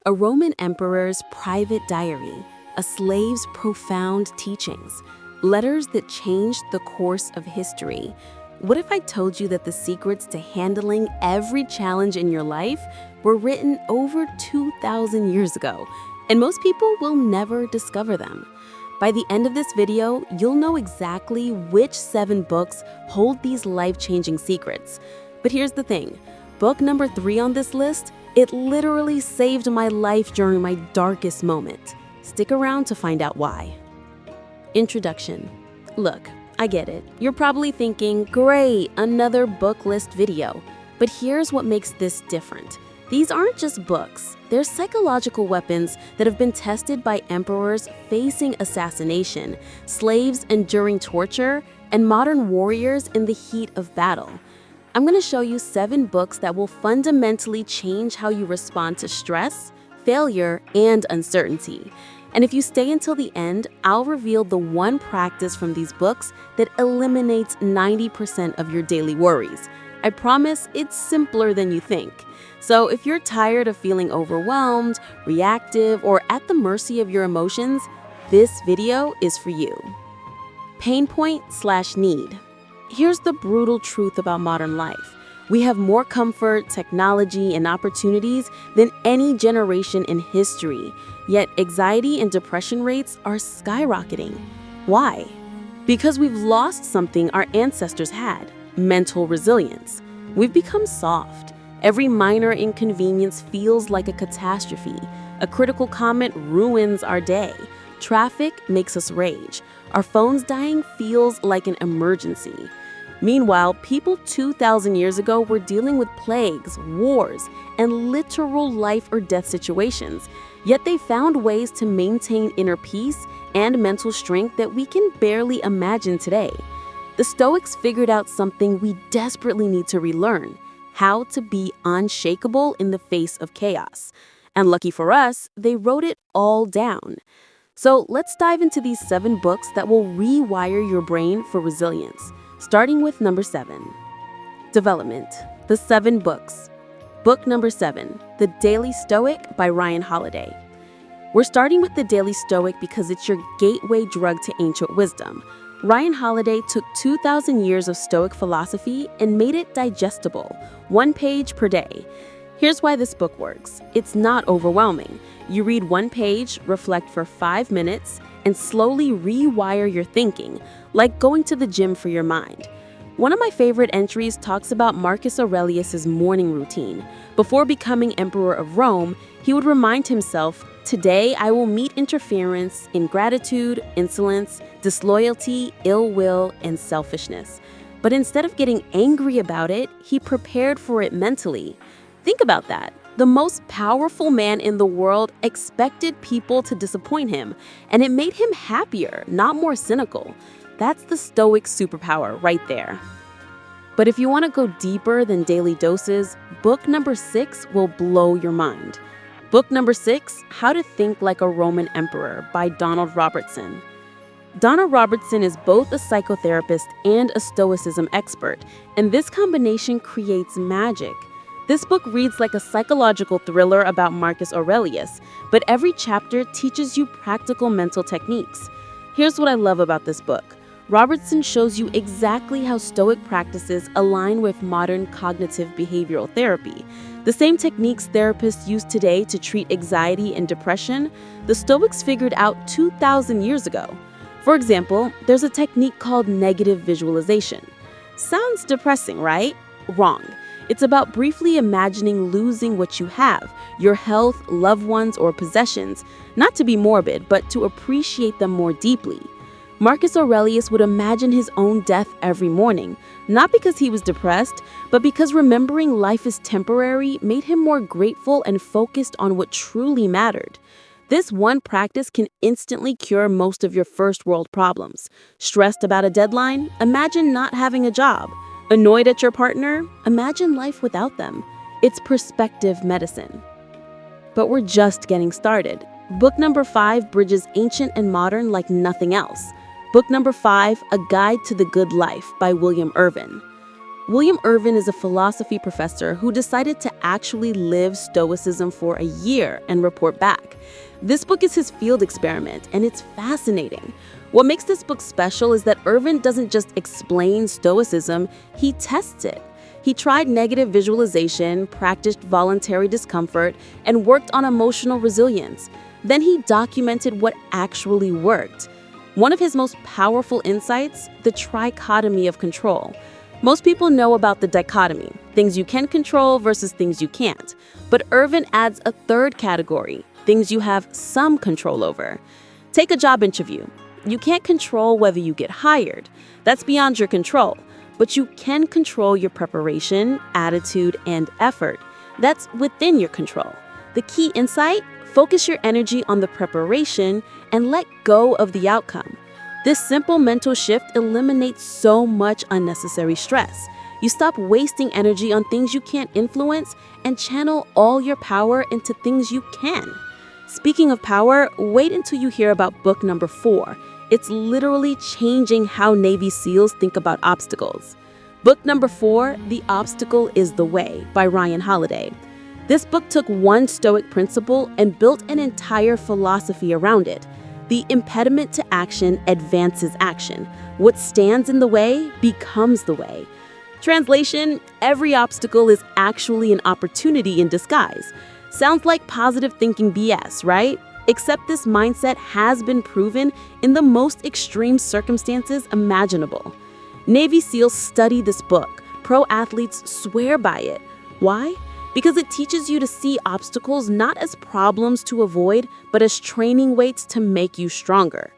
a Roman emperor's private diary, a slave's profound teachings, letters that changed the course of history. What if I told you that the secrets to handling every challenge in your life were written over 2,000 years ago, and most people will never discover them? By the end of this video, you'll know exactly which 7 books hold these life-changing secrets. But here's the thing, book number 3 on this list, it literally saved my life during my darkest moment. Stick around to find out why. Introduction. Look, I get it. You're probably thinking, great, another book list video. But here's what makes this different. These aren't just books. They're psychological weapons that have been tested by emperors facing assassination, slaves enduring torture, and modern warriors in the heat of battle. I'm going to show you 7 books that will fundamentally change how you respond to stress, failure, and uncertainty. And if you stay until the end, I'll reveal the one practice from these books that eliminates 90% of your daily worries. I promise it's simpler than you think. So if you're tired of feeling overwhelmed, reactive, or at the mercy of your emotions, this video is for you. Pain point/need. Here's the brutal truth about modern life. We have more comfort, technology, and opportunities than any generation in history. Yet anxiety and depression rates are skyrocketing. Why? Because we've lost something our ancestors had: mental resilience. We've become soft. Every minor inconvenience feels like a catastrophe. A critical comment ruins our day. Traffic makes us rage. Our phones dying feels like an emergency. Meanwhile, people 2,000 years ago were dealing with plagues, wars, and literal life or death situations. Yet they found ways to maintain inner peace and mental strength that we can barely imagine today. The Stoics figured out something we desperately need to relearn: how to be unshakable in the face of chaos. And lucky for us, they wrote it all down. So let's dive into these 7 books that will rewire your brain for resilience. Starting with number 7, Development, the 7 books. Book number 7, The Daily Stoic by Ryan Holiday. We're starting with The Daily Stoic because it's your gateway drug to ancient wisdom. Ryan Holiday took 2,000 years of Stoic philosophy and made it digestible, 1 page per day. Here's why this book works. It's not overwhelming. You read 1 page, reflect for 5 minutes, and slowly rewire your thinking, like going to the gym for your mind. One of my favorite entries talks about Marcus Aurelius' morning routine. Before becoming emperor of Rome, he would remind himself, "Today I will meet interference, ingratitude, insolence, disloyalty, ill will, and selfishness." But instead of getting angry about it, he prepared for it mentally. Think about that. The most powerful man in the world expected people to disappoint him, and it made him happier, not more cynical. That's the Stoic superpower right there. But if you want to go deeper than daily doses, book number 6 will blow your mind. Book number 6, How to Think Like a Roman Emperor by Donald Robertson. Donald Robertson is both a psychotherapist and a Stoicism expert, and this combination creates magic. This book reads like a psychological thriller about Marcus Aurelius, but every chapter teaches you practical mental techniques. Here's what I love about this book. Robertson shows you exactly how Stoic practices align with modern cognitive behavioral therapy. The same techniques therapists use today to treat anxiety and depression, the Stoics figured out 2,000 years ago. For example, there's a technique called negative visualization. Sounds depressing, right? Wrong. It's about briefly imagining losing what you have, your health, loved ones, or possessions, not to be morbid, but to appreciate them more deeply. Marcus Aurelius would imagine his own death every morning, not because he was depressed, but because remembering life is temporary made him more grateful and focused on what truly mattered. This one practice can instantly cure most of your first world problems. Stressed about a deadline? Imagine not having a job. Annoyed at your partner? Imagine life without them. It's perspective medicine. But we're just getting started. Book number 5 bridges ancient and modern like nothing else. Book number 5, A Guide to the Good Life by William Irvin. William Irvin is a philosophy professor who decided to actually live Stoicism for a year and report back. This book is his field experiment, and it's fascinating. What makes this book special is that Irvin doesn't just explain Stoicism, he tests it. He tried negative visualization, practiced voluntary discomfort, and worked on emotional resilience. Then he documented what actually worked. One of his most powerful insights, the trichotomy of control. Most people know about the dichotomy, things you can control versus things you can't. But Irvin adds a third category, things you have some control over. Take a job interview. You can't control whether you get hired. That's beyond your control. But you can control your preparation, attitude, and effort. That's within your control. The key insight? Focus your energy on the preparation and let go of the outcome. This simple mental shift eliminates so much unnecessary stress. You stop wasting energy on things you can't influence and channel all your power into things you can. Speaking of power, wait until you hear about book number 4. It's literally changing how Navy SEALs think about obstacles. Book number 4, The Obstacle is the Way, by Ryan Holiday. This book took one Stoic principle and built an entire philosophy around it. The impediment to action advances action. What stands in the way becomes the way. Translation: every obstacle is actually an opportunity in disguise. Sounds like positive thinking BS, right? Except this mindset has been proven in the most extreme circumstances imaginable. Navy SEALs study this book. Pro athletes swear by it. Why? Because it teaches you to see obstacles not as problems to avoid, but as training weights to make you stronger.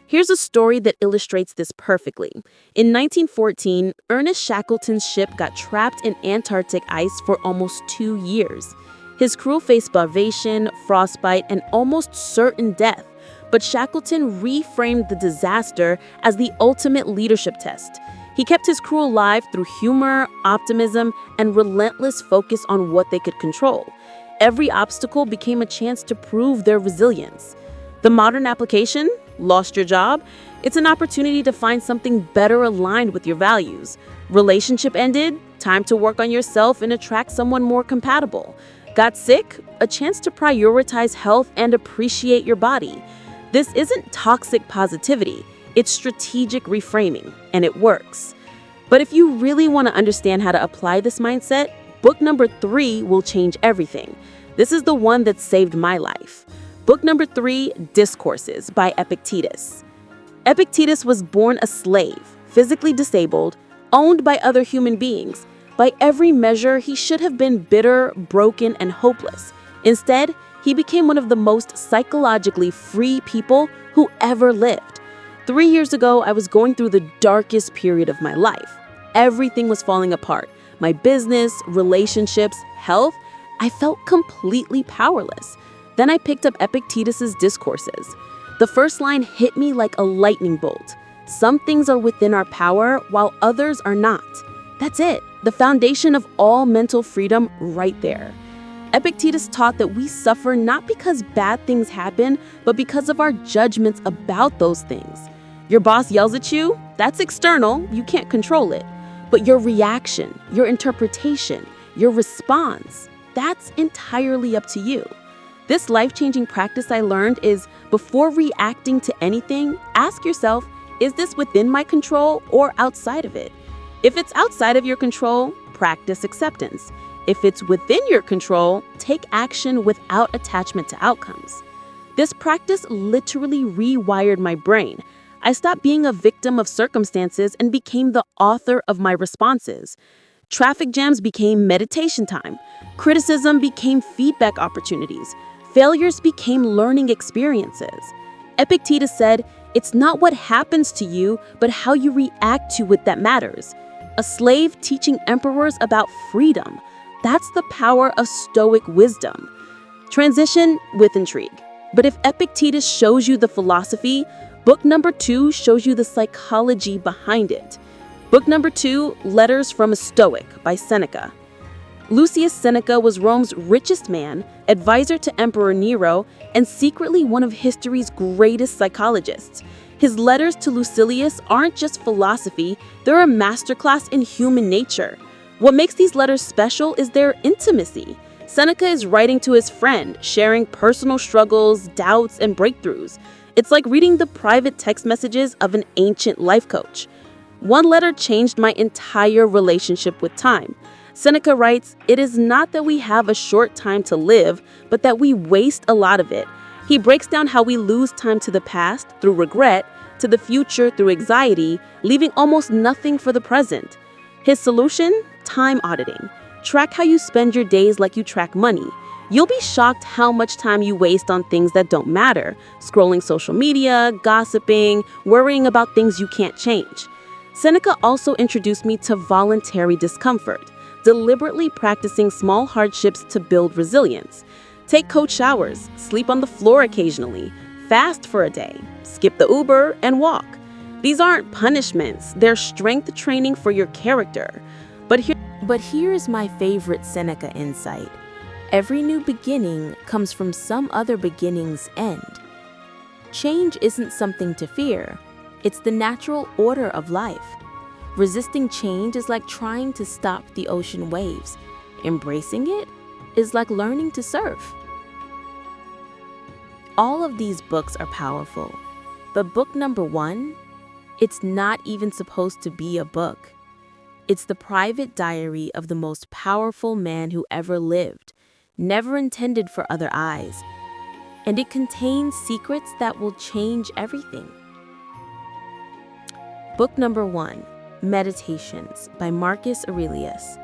Here's a story that illustrates this perfectly. In 1914, Ernest Shackleton's ship got trapped in Antarctic ice for almost 2 years. His crew faced starvation, frostbite, and almost certain death. But Shackleton reframed the disaster as the ultimate leadership test. He kept his crew alive through humor, optimism, and relentless focus on what they could control. Every obstacle became a chance to prove their resilience. The modern application? Lost your job? It's an opportunity to find something better aligned with your values. Relationship ended? Time to work on yourself and attract someone more compatible. Got sick? A chance to prioritize health and appreciate your body. This isn't toxic positivity. It's strategic reframing, and it works. But if you really want to understand how to apply this mindset, book number 3 will change everything. This is the one that saved my life. Book number 3, Discourses, by Epictetus. Epictetus was born a slave, physically disabled, owned by other human beings. By every measure, he should have been bitter, broken, and hopeless. Instead, he became one of the most psychologically free people who ever lived. 3 years ago, I was going through the darkest period of my life. Everything was falling apart. My business, relationships, health. I felt completely powerless. Then I picked up Epictetus's Discourses. The first line hit me like a lightning bolt. Some things are within our power, while others are not. That's it. The foundation of all mental freedom right there. Epictetus taught that we suffer not because bad things happen, but because of our judgments about those things. Your boss yells at you? That's external. You can't control it. But your reaction, your interpretation, your response, that's entirely up to you. This life-changing practice I learned is, before reacting to anything, ask yourself, is this within my control or outside of it? If it's outside of your control, practice acceptance. If it's within your control, take action without attachment to outcomes. This practice literally rewired my brain. I stopped being a victim of circumstances and became the author of my responses. Traffic jams became meditation time. Criticism became feedback opportunities. Failures became learning experiences. Epictetus said, "It's not what happens to you, but how you react to it that matters." A slave teaching emperors about freedom. That's the power of Stoic wisdom. Transition with intrigue. But if Epictetus shows you the philosophy, book number 2 shows you the psychology behind it. Book number 2, Letters from a Stoic, by Seneca. Lucius Seneca was Rome's richest man, advisor to Emperor Nero, and secretly one of history's greatest psychologists. His letters to Lucilius aren't just philosophy, they're a masterclass in human nature. What makes these letters special is their intimacy. Seneca is writing to his friend, sharing personal struggles, doubts, and breakthroughs. It's like reading the private text messages of an ancient life coach. One letter changed my entire relationship with time. Seneca writes, "It is not that we have a short time to live, but that we waste a lot of it." He breaks down how we lose time to the past through regret, to the future through anxiety, leaving almost nothing for the present. His solution? Time auditing. Track how you spend your days like you track money. You'll be shocked how much time you waste on things that don't matter, scrolling social media, gossiping, worrying about things you can't change. Seneca also introduced me to voluntary discomfort, deliberately practicing small hardships to build resilience. Take cold showers, sleep on the floor occasionally, fast for a day, skip the Uber, and walk. These aren't punishments, they're strength training for your character. But here's my favorite Seneca insight. Every new beginning comes from some other beginning's end. Change isn't something to fear, it's the natural order of life. Resisting change is like trying to stop the ocean waves. Embracing it is like learning to surf. All of these books are powerful, but book number 1, it's not even supposed to be a book. It's the private diary of the most powerful man who ever lived, never intended for other eyes. And it contains secrets that will change everything. Book number 1, Meditations by Marcus Aurelius.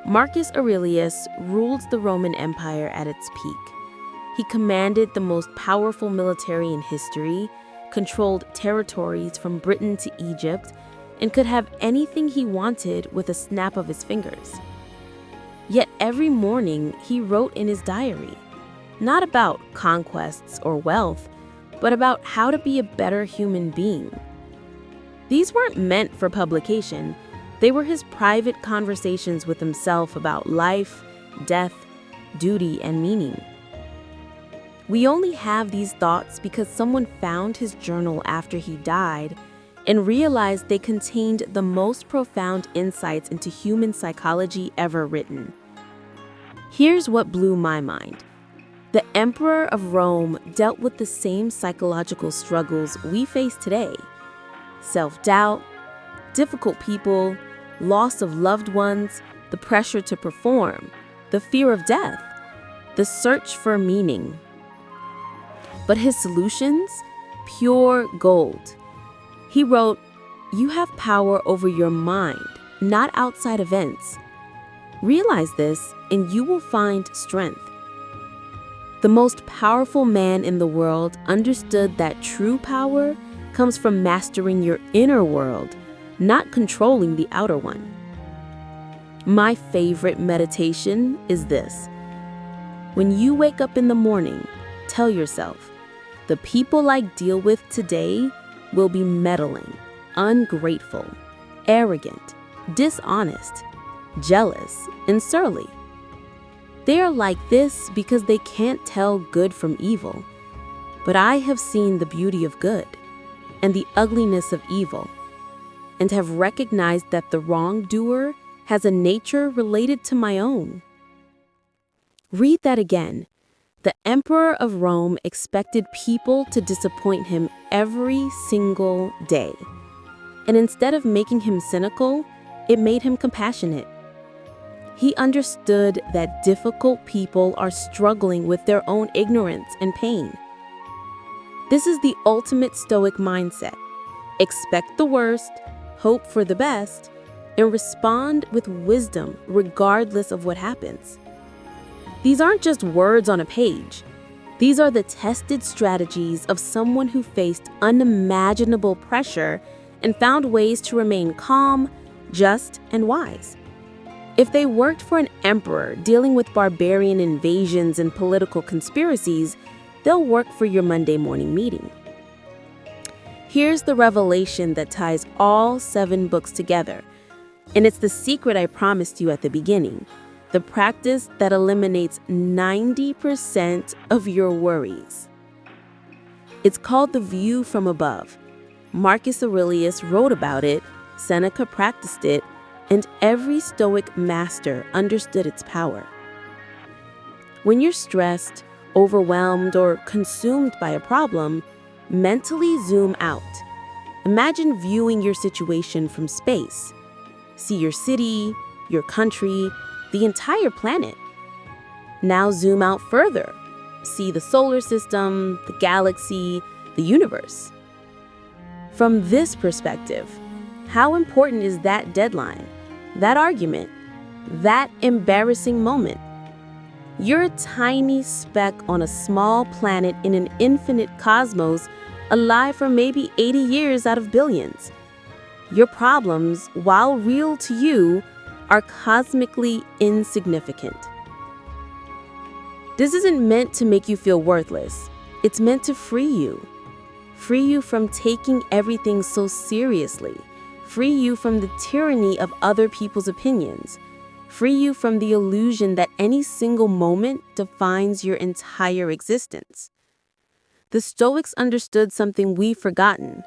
Marcus Aurelius ruled the Roman Empire at its peak. He commanded the most powerful military in history, controlled territories from Britain to Egypt, and could have anything he wanted with a snap of his fingers. Yet every morning he wrote in his diary, not about conquests or wealth, but about how to be a better human being. These weren't meant for publication. They were his private conversations with himself about life, death, duty, and meaning. We only have these thoughts because someone found his journal after he died and realized they contained the most profound insights into human psychology ever written. Here's what blew my mind. The Emperor of Rome dealt with the same psychological struggles we face today. Self-doubt, difficult people, loss of loved ones, the pressure to perform, the fear of death, the search for meaning. But his solutions? Pure gold. He wrote, "You have power over your mind, not outside events. Realize this, and you will find strength." The most powerful man in the world understood that true power comes from mastering your inner world, not controlling the outer one. My favorite meditation is this. When you wake up in the morning, tell yourself, the people I deal with today will be meddling, ungrateful, arrogant, dishonest, jealous, and surly. They are like this because they can't tell good from evil. But I have seen the beauty of good and the ugliness of evil, and have recognized that the wrongdoer has a nature related to my own. Read that again. The Emperor of Rome expected people to disappoint him every single day. And instead of making him cynical, it made him compassionate. He understood that difficult people are struggling with their own ignorance and pain. This is the ultimate Stoic mindset. Expect the worst, hope for the best, and respond with wisdom regardless of what happens. These aren't just words on a page. These are the tested strategies of someone who faced unimaginable pressure and found ways to remain calm, just, and wise. If they worked for an emperor dealing with barbarian invasions and political conspiracies, they'll work for your Monday morning meeting. Here's the revelation that ties all 7 books together, and it's the secret I promised you at the beginning. The practice that eliminates 90% of your worries. It's called the view from above, Marcus Aurelius wrote about it, Seneca practiced it, and every Stoic master understood its power. When you're stressed, overwhelmed, or consumed by a problem, mentally zoom out. Imagine viewing your situation from space. See your city, your country, the entire planet. Now zoom out further. See the solar system, the galaxy, the universe. From this perspective, how important is that deadline, that argument, that embarrassing moment? You're a tiny speck on a small planet in an infinite cosmos, alive for maybe 80 years out of billions. Your problems, while real to you, are cosmically insignificant. This isn't meant to make you feel worthless. It's meant to free you. Free you from taking everything so seriously. Free you from the tyranny of other people's opinions. Free you from the illusion that any single moment defines your entire existence. The Stoics understood something we've forgotten.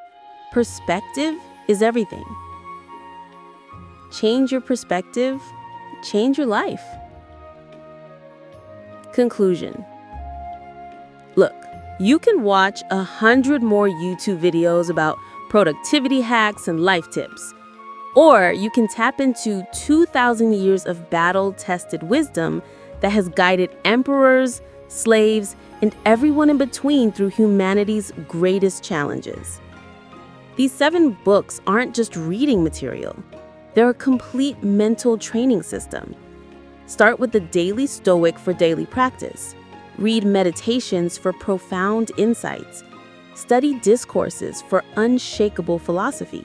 Perspective is everything. Change your perspective, change your life. Conclusion. Look, you can watch 100 more YouTube videos about productivity hacks and life tips. Or you can tap into 2,000 years of battle-tested wisdom that has guided emperors, slaves, and everyone in between through humanity's greatest challenges. These 7 books aren't just reading material. They're a complete mental training system. Start with the Daily Stoic for daily practice. Read meditations for profound insights. Study discourses for unshakable philosophy.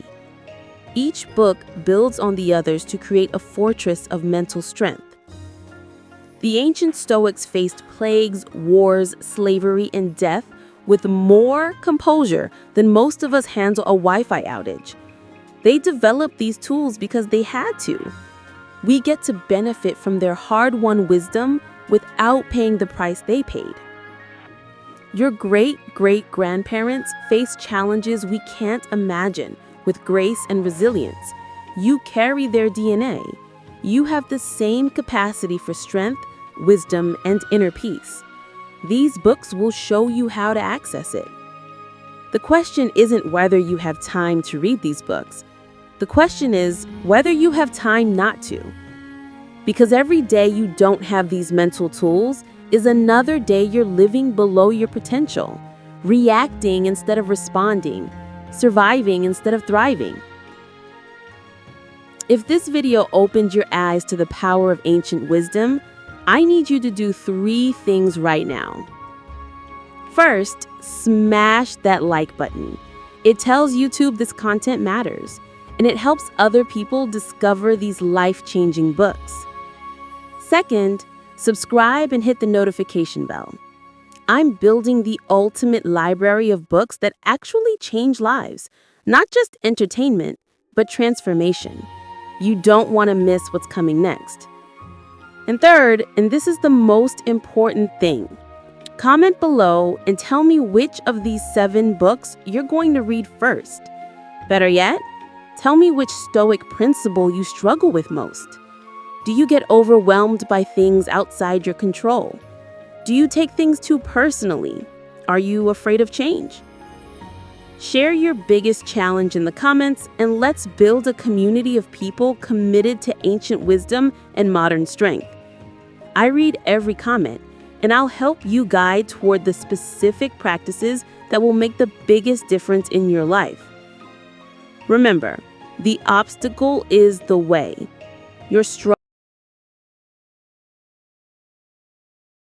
Each book builds on the others to create a fortress of mental strength. The ancient Stoics faced plagues, wars, slavery, and death with more composure than most of us handle a Wi-Fi outage. They developed these tools because they had to. We get to benefit from their hard-won wisdom without paying the price they paid. Your great-great-grandparents faced challenges we can't imagine with grace and resilience. You carry their DNA. You have the same capacity for strength, wisdom, and inner peace. These books will show you how to access it. The question isn't whether you have time to read these books. The question is whether you have time not to. Because every day you don't have these mental tools is another day you're living below your potential, reacting instead of responding, surviving instead of thriving. If this video opened your eyes to the power of ancient wisdom, I need you to do 3 things right now. First, smash that like button. It tells YouTube this content matters, and it helps other people discover these life-changing books. Second, subscribe and hit the notification bell. I'm building the ultimate library of books that actually change lives, not just entertainment, but transformation. You don't want to miss what's coming next. And third, and this is the most important thing, comment below and tell me which of these 7 books you're going to read first. Better yet, tell me which Stoic principle you struggle with most. Do you get overwhelmed by things outside your control? Do you take things too personally? Are you afraid of change? Share your biggest challenge in the comments, and let's build a community of people committed to ancient wisdom and modern strength. I read every comment, and I'll help you guide toward the specific practices that will make the biggest difference in your life. Remember, the obstacle is the way. Your struggle